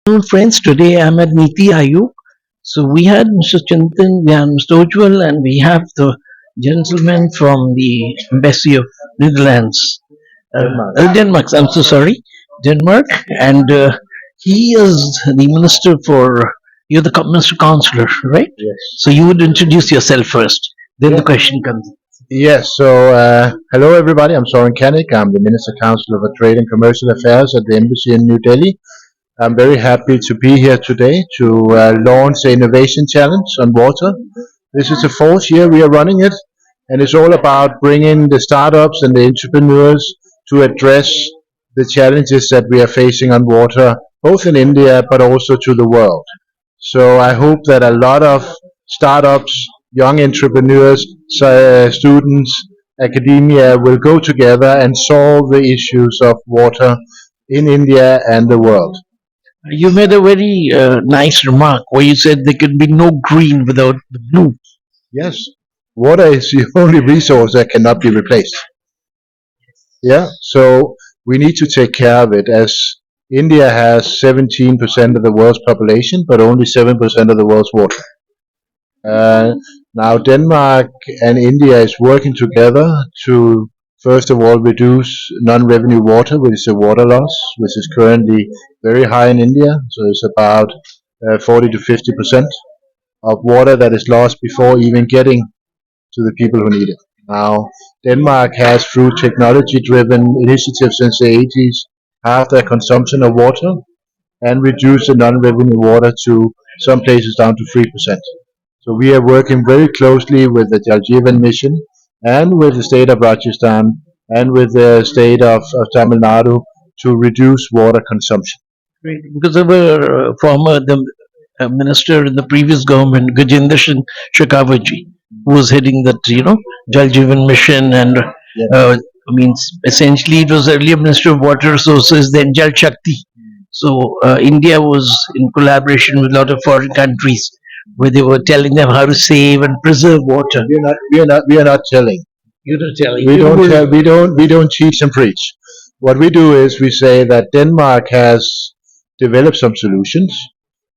Hello friends, today I'm at Niti Ayog. So we had Mr. Chintan, we have Mr. Ujjwal, and we have the gentleman from the Embassy of Netherlands, Denmark. I'm so sorry, Denmark, and he is the minister for. You're the minister counselor, right? Yes. So you would introduce yourself first. Then the Yeah. question comes. Yes. Hello everybody. I'm Soren Kanik. I'm the Minister Councillor for Trade and Commercial Affairs at the Embassy in New Delhi. I'm very happy to be here today to launch the Innovation Challenge on water. This is the fourth year we are running it, and it's all about bringing the startups and the entrepreneurs to address the challenges that we are facing on water, both in India but also to the world. So I hope that a lot of startups, young entrepreneurs, students, academia will go together and solve the issues of water in India and the world. You made a very nice remark where you said there could be no green without the blue. Yes, water is the only resource that cannot be replaced. Yeah, so we need to take care of it as India has 17% of the world's population, but only 7% of the world's water. Uh, Now Denmark and India is working together to first of all reduce non-revenue water, which is a water loss, which is currently very high in India. So it's about 40 to 50% of water that is lost before even getting to the people who need it. Now Denmark has, through technology-driven initiatives since the 80s, halved their consumption of water and reduced the non-revenue water to some places down to 3%. So we are working very closely with the Jal Jeevan mission and with the state of Rajasthan and with the state of Tamil Nadu to reduce water consumption. Right, because our former minister in the previous government, Gajendra Singh Shekhawatji, who was heading that Jal Jeevan mission, and Yes. means essentially it was earlier Minister of Water Resources, then Jal Shakti. So India was in collaboration with a lot of foreign countries where they were telling them how to save and preserve water. We are not telling. You're not telling. We You don't will. tell. We don't teach and preach. What we do is we say that Denmark has developed some solutions,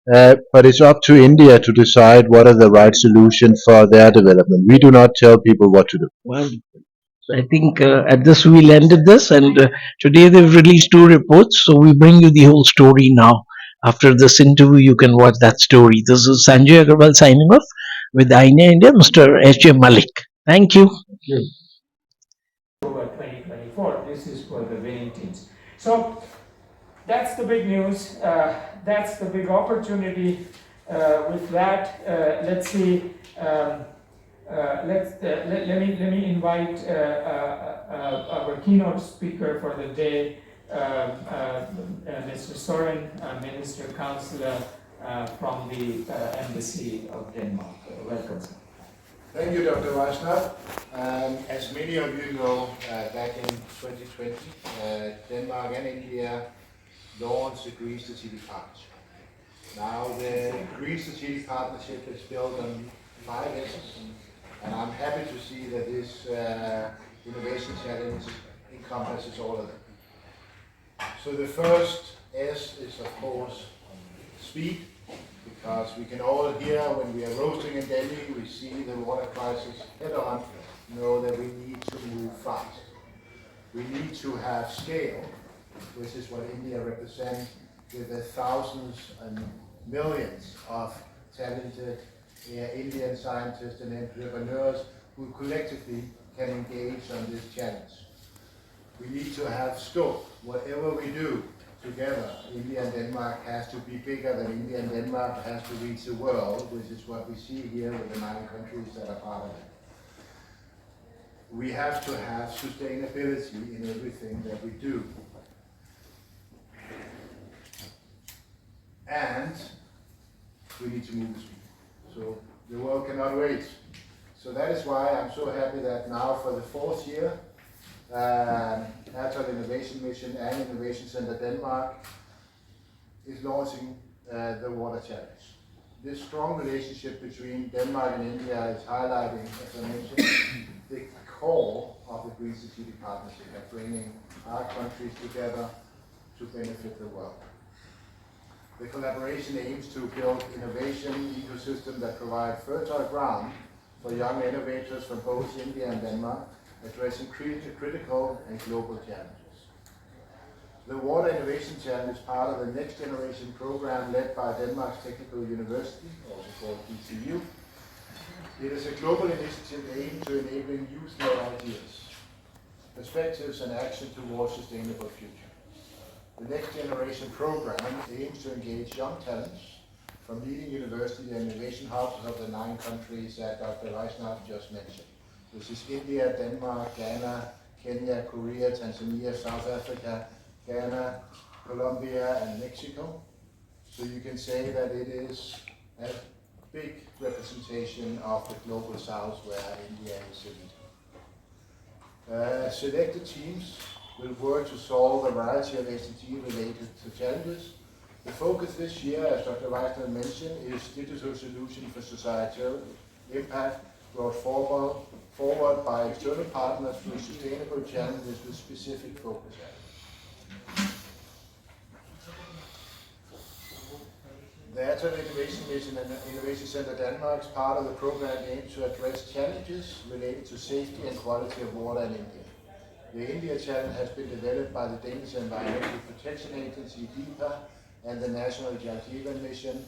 but it's up to India to decide what are the right solutions for their development. We do not tell people what to do. Well, so I think at this we landed this, and today they've released two reports. So we bring you the whole story now. After this interview, you can watch that story. This is Sanjay Agarwal signing off with INA India, Mr. H.J. Malik. Thank you. Over 2024. This is for the winning teams. So that's the big news. That's the big opportunity. With that, let's see. Let me invite our keynote speaker for the day, Mr. Soren, Minister Councillor from the Embassy of Denmark. Welcome, sir. Thank you, Dr. Vaishnav. As many of you know, back in 2020, Denmark and India launched the Green Strategic Partnership. Now, the Green Strategic Partnership is built on 5 S's, and I'm happy to see that this innovation challenge encompasses all of them. So the first S is, of course, speed, because we can all hear when we are roasting in Delhi, we see the water crisis head on, know that we need to move fast. We need to have scale, which is what India represents, with the thousands and millions of talented Indian scientists and entrepreneurs who collectively can engage on this challenge. We need to have scope. Whatever we do together, India and Denmark has to be bigger than India and Denmark has to reach the world, which is what we see here with the 9 countries that are part of it. We have to have sustainability in everything that we do. And we need to move with speed. So the world cannot wait. So that is why I'm so happy that now for the 4th year, National Innovation Mission and Innovation Center Denmark is launching the Water Challenge. This strong relationship between Denmark and India is highlighting, as I mentioned, the core of the Green Strategic Partnership of bringing our countries together to benefit the world. The collaboration aims to build innovation ecosystem that provide fertile ground for young innovators from both India and Denmark, addressing critical and global challenges. The Water Innovation Challenge is part of the Next Generation program led by Denmark's Technical University, also called DTU. It is a global initiative aimed to enabling youth-led ideas, perspectives and action towards a sustainable future. The Next Generation program aims to engage young talents from leading university and innovation hubs of the 9 countries that Dr. Vaishnav just mentioned. This is India, Denmark, Ghana, Kenya, Korea, Tanzania, South Africa, Ghana, Colombia, and Mexico. So you can say that it is a big representation of the global south where India is in. Selected teams will work to solve a variety of SDG related to challenges. The focus this year, as Dr. Vaishnav mentioned, is digital solution for societal impact brought forward by external partners through sustainable challenges with specific focus areas. The Atom Innovation Mission and Innovation Center Denmark is part of the program aimed to address challenges related to safety and quality of water in India. The India Challenge has been developed by the Danish Environmental Protection Agency, DEPA, and the National Jal Jeevan Mission,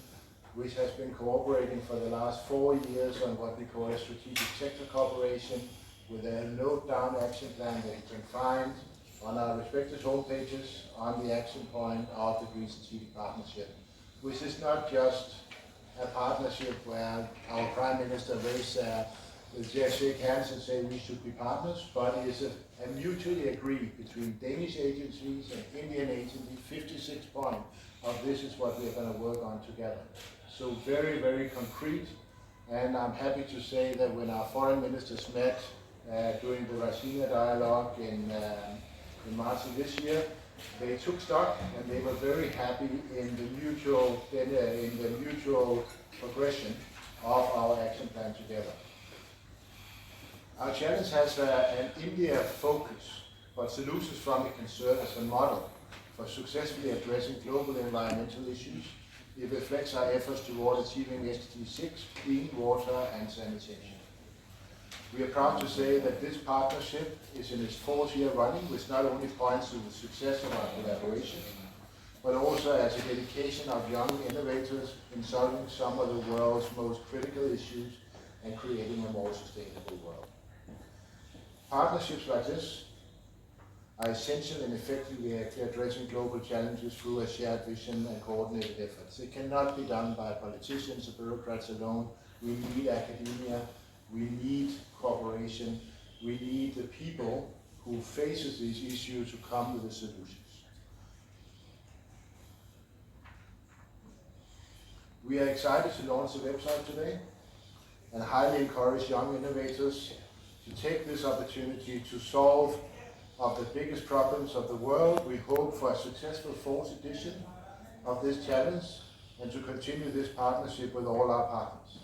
which has been cooperating for the last 4 years on what we call a strategic sector cooperation with a note-down action plan that you can find on our respective homepages on the action point of the Green Strategic Partnership, which is not just a partnership where our Prime Minister raised just shake hands and say we should be partners, but it is a mutually agreed between Danish agencies and Indian agencies, 56 points of this is what we're going to work on together. So very, very concrete, and I'm happy to say that when our foreign ministers met during the Rasina dialogue in March of this year, they took stock and they were very happy in the mutual progression of our action plan together. Our challenge has an India focus, but solutions from it can serve as a model for successfully addressing global environmental issues. It reflects our efforts toward achieving SDG 6, clean water and sanitation. We are proud to say that this partnership is in its 4th year running, which not only points to the success of our collaboration, but also as a dedication of young innovators in solving some of the world's most critical issues and creating a more sustainable world. Partnerships like this are essential in effectively addressing global challenges through a shared vision and coordinated efforts. It cannot be done by politicians or bureaucrats alone. We need academia, we need cooperation, we need the people who faces these issues to come with the solutions. We are excited to launch the website today and highly encourage young innovators to take this opportunity to solve of the biggest problems of the world. We hope for a successful 4th edition of this challenge and to continue this partnership with all our partners.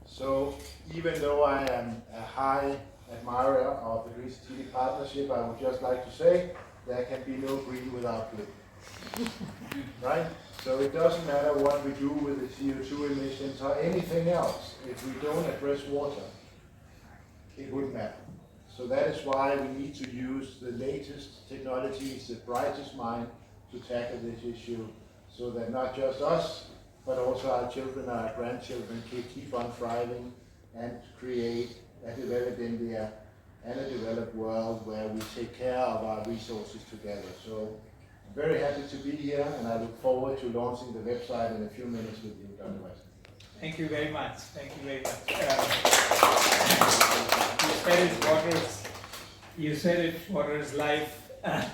So even though I am a high admirer of the Green Strategic Partnership, I would just like to say there can be no green without blue. Right? So it doesn't matter what we do with the CO2 emissions or anything else. If we don't address water, it wouldn't matter. So that is why we need to use the latest technologies, the brightest mind to tackle this issue, so that not just us, but also our children, our grandchildren can keep on thriving and create a developed India and a developed world where we take care of our resources together. So I'm very happy to be here, and I look forward to launching the website in a few minutes with you, Dr. West. Thank you very much. Thank you very much. You said it, water is life. Let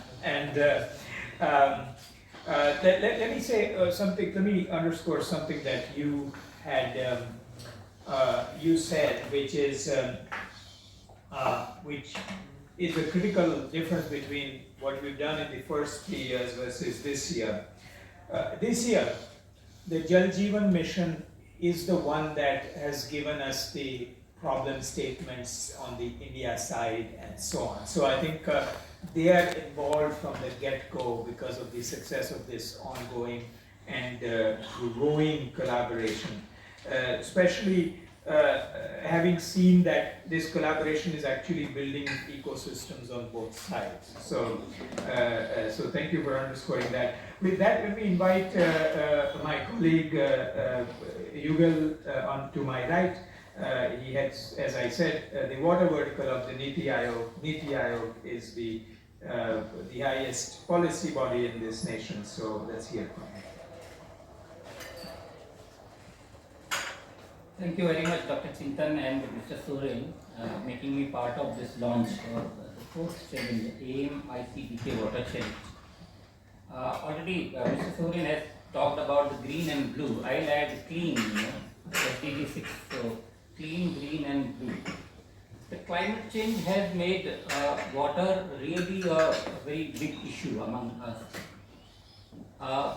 me say something, let me underscore something that you had, you said, which is a critical difference between what we've done in the first 3 years versus this year. This year, the Jal Jeevan mission is the one that has given us the problem statements on the India side and so on. So I think they are involved from the get-go because of the success of this ongoing and growing collaboration, especially having seen that this collaboration is actually building ecosystems on both sides. So thank you for underscoring that. With that, let me invite my colleague Yugal on to my right. He has, as I said, the water vertical of the NITI Aayog. NITI Aayog is the highest policy body in this nation. So let's hear from him. Thank you very much, Dr. Chintan and Mr. Soren, making me part of this launch of the fourth challenge, AIM ICDK Water Challenge. Already, Mr. Soren has talked about the green and blue. I'll add clean, SDG 6, so clean, green and blue. The climate change has made water really a very big issue among us.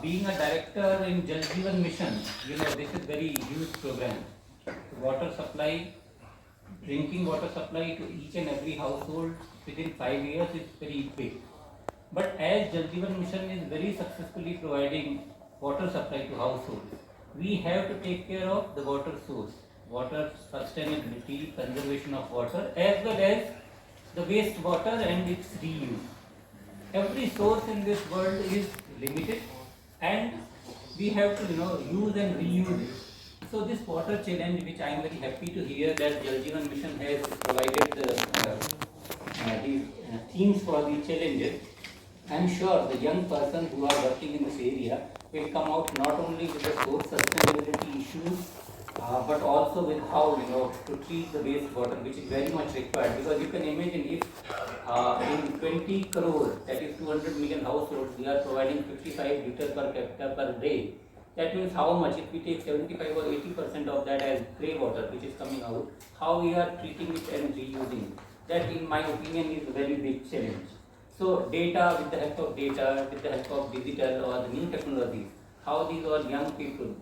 Being a director in Jal Jeevan Mission, this is very huge program. Water supply, drinking water supply to each and every household within 5 years is very big. But as Jal Jeevan Mission is very successfully providing water supply to households, we have to take care of the water source, water sustainability, conservation of water, as well as the wastewater and its reuse. Every source in this world is limited, and we have to use and reuse it. So this water challenge, which I am very happy to hear that Jal Jeevan Mission has provided these themes for the challenges, I am sure the young persons who are working in this area will come out not only with the source sustainability issues, but also with how to treat the wastewater, which is very much required. Because you can imagine if in 20 crore, that is 200 million households, we are providing 55 liters per capita per day. That means how much, if we take 75 or 80% of that as grey water which is coming out, how we are treating it and reusing. That in my opinion is a very big challenge. So data, with the help of data, with the help of digital or the new technologies, how these all young people